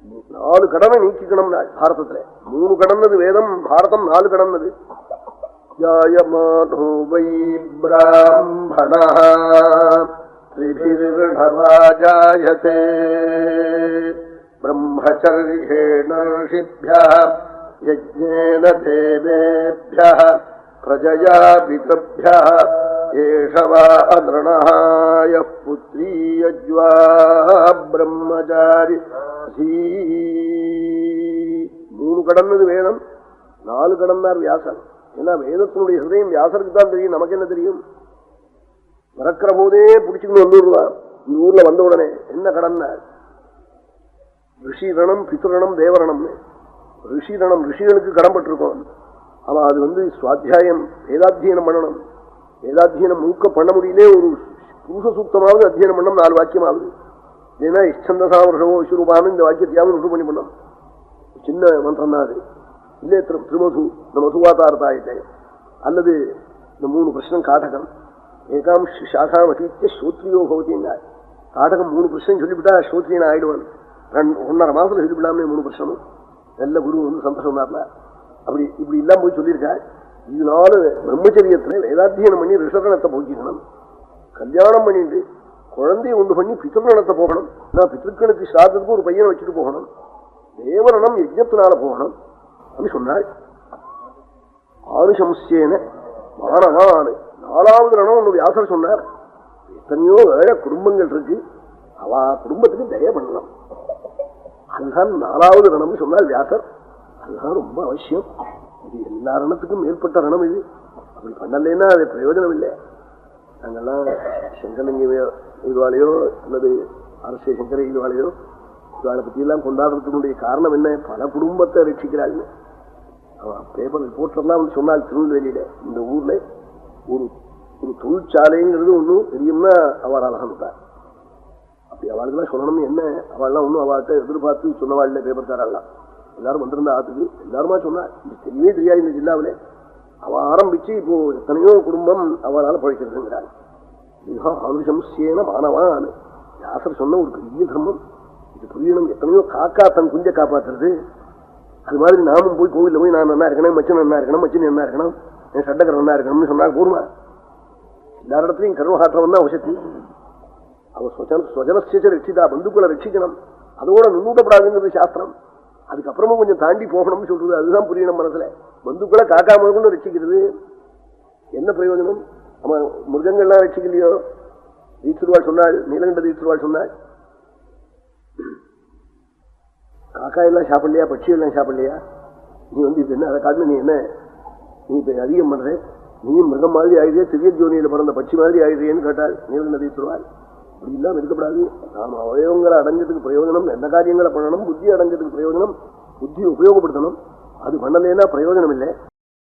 4 கடனை நீக்கிக்கணும். பாரதத்துல 3 கடன்னது வேதம், பாரதம் 4 கடன்னது. ஜாயமானோ வை பிராமணः த்ரிபிர்ணவா ஜாயதே பிரம்மச்சர்யேண ரிஷிभ्यः யஜ்ஞேன தேவேभ्यः பிரஜயா பிதृभ्यः ஏஷவா அத்ரணः யः புத்ரீ யஜ்வா பிரம்மச்சாரி. 3 கடன்னது வேதம், 4 கடந்தார் வியாசர். ஏன்னா வேதத்தினுடைய ஹிருதயம் வியாசருக்கு தான் தெரியும், நமக்கு என்ன தெரியும்? பிறக்கிற போதே பிடிச்சுக்கணும் வந்துடுதான். இந்த ஊர்ல வந்த உடனே என்ன கடன்னார்? ரிஷிரணம், பித்ருணம், தேவரணம்னு. ரிஷிரணம், ரிஷிகளுக்கு கடன்பட்டிருக்கோம். அவன் அது சுவாத்தியாயம் வேதாத்தியனம் பண்ணணும். வேதாத்தியனம் மூக்க பண்ண முடியலே ஒரு புருஷ சூக்தமாவது அத்தியனம் பண்ணணும், 4 வாக்கியமாவது. ஏன்னா இஷ்டந்தசா வருஷமோ விஸ்வரூபான்னு இந்த வாக்கியத்தையாவது ருட்டு பண்ணி பண்ணோம். சின்ன மந்திரம் தான் அது. இல்லே திருமசு, இந்த மசுவாதாரத்தாயிட்டே அல்லது இந்த 3 பிரச்சனம் காட்டகம் ஏகாம் சாகாம் அசீத்திய ஸ்ரோத்ரியோ பவதின்னா. காட்டகம் 3 பிரச்சனை சொல்லிவிட்டா ஸ்ரோத்ரியன் ஆயிடுவான். 1.5 மாசத்துல சொல்லிவிடாமலே 3 பிரச்சனமும் நல்ல குரு சந்தோஷம் சொன்னார்ல. அப்படி இப்படி எல்லாம் போய் சொல்லியிருக்கா. இதனால பிரம்மச்சரியத்துல வேதாத்தியனம் பண்ணி ரிஷரணத்தை போக்கிக்கணும். கல்யாணம் பண்ணிட்டு குழந்தைய உண்டு பண்ணி பித்ருணத்தை போகணும். பித்ருக்களுக்கு ஸ்ராதத்துக்கு ஒரு பையனை வச்சுட்டு போகணும். தேவரணம் யஜ்ஞத்தினால போகணும் அப்படின்னு சொன்னாள். ஆனுசம்சேன மானவான். 4வது ரணம் ஒன்று வியாசர் சொன்னார். எத்தனையோ ஏழை குடும்பங்கள் இருக்கு, அவ குடும்பத்துக்கு தய பண்ணலாம். அதுதான் 4வது ரணம் சொன்னார் வியாசர். அதுதான் ரொம்ப அவசியம். இது எல்லா ரணத்துக்கும் மேற்பட்ட ரணம் இது. அப்படி பண்ணலைன்னா அது பிரயோஜனம் இல்லை. நாங்கெல்லாம் சங்கரலிங்க இதுவாளையோ அல்லது அரசிய சங்கர இதுவாளையோ இவாளை பத்தி எல்லாம் கொண்டாடுறதுக்குடைய காரணம் என்ன? பல குடும்பத்தை ரட்சிக்கிறாள்னு அவன் பேப்பர் ரிப்போர்ட்லாம் சொன்னால். திருநெல்வேலியில இந்த ஊர்ல ஒரு தொழிற்சாலைங்கிறது ஒன்றும் தெரியும்னா அவள் அழகான். அப்படி அவளுக்கெல்லாம் சொல்லணும்னு என்ன? அவள்லாம் ஒன்றும் அவள்கிட்ட எதிர்பார்த்து சொன்னவாழ்ல பேப்பர் தாராலாம். எல்லாரும் வந்திருந்த ஆத்துக்கு எல்லாருமா சொன்னா தெரியவே தெரியாது. இந்த ஜில்லாவில அவ ஆரம்பிச்சு இப்போ எத்தனையோ குடும்பம் அவளால் பழைக்கிறதுங்கிறாள். இதுதான் ஆனுசம்சேன மானவான். வியாசர் சொன்ன ஒரு பெரிய தர்மம் இது புரியணும். எத்தனையோ காக்கா தன் குஞ்சை காப்பாத்துறது. அது மாதிரி நாமும் போய் கோவில்ல போய் நான் என்ன இருக்கணும், மச்சன் என்ன இருக்கணும், மச்சின் என்ன இருக்கணும், என் சட்டக்கர் என்ன இருக்கணும்னு சொன்னா கூறுமா? எல்லா இடத்துலையும் கர்மகாற்றவன் தான் அவசத்தி. அவன் ஸ்வஜனசேச்ச ரட்சிதா, பந்துக்களை ரட்சிக்கணும். அதோட நுண்ணூட்டப்படாதுங்கிறது சாஸ்திரம். அதுக்கப்புறமும் கொஞ்சம் தாண்டி போகணும்னு சொல்றது. அதுதான் புரியணும் மனசுல. பந்துக்களை காக்கா முதல்ல ரட்சிக்கிறது என்ன பிரயோஜனம்? அவன் மிருகங்கள்லாம் ரட்சிக்கலையோ? தீட்சிருவாள் சொன்னாள், நீலகண்ட தீட்சிருவாள் சொன்னாள், காக்கா எல்லாம் சாப்பிடலையா, பட்சி எல்லாம் சாப்பிடலையா? நீ இப்ப என்ன அதை காட்டு? நீ என்ன நீ இப்ப அதிகம் பண்ற? நீயும் மிருகம் மாதிரி ஆயிடுறே, திரிய ஜோனியில பிறந்த பட்சி மாதிரி ஆயிடுறேன்னு கேட்டாள் நீலகண்ட தீட்சிருவாள். அப்படி இல்லாம இருக்கப்படாது. நாம் அவயவங்களை அடைஞ்சதுக்கு பிரயோஜனம், எந்த காரியங்களை பண்ணணும்? புத்தி அடைஞ்சதுக்கு பிரயோஜனம், புத்தி உபயோகப்படுத்தணும். அது பண்ணலைன்னா பிரயோஜனம் இல்லை.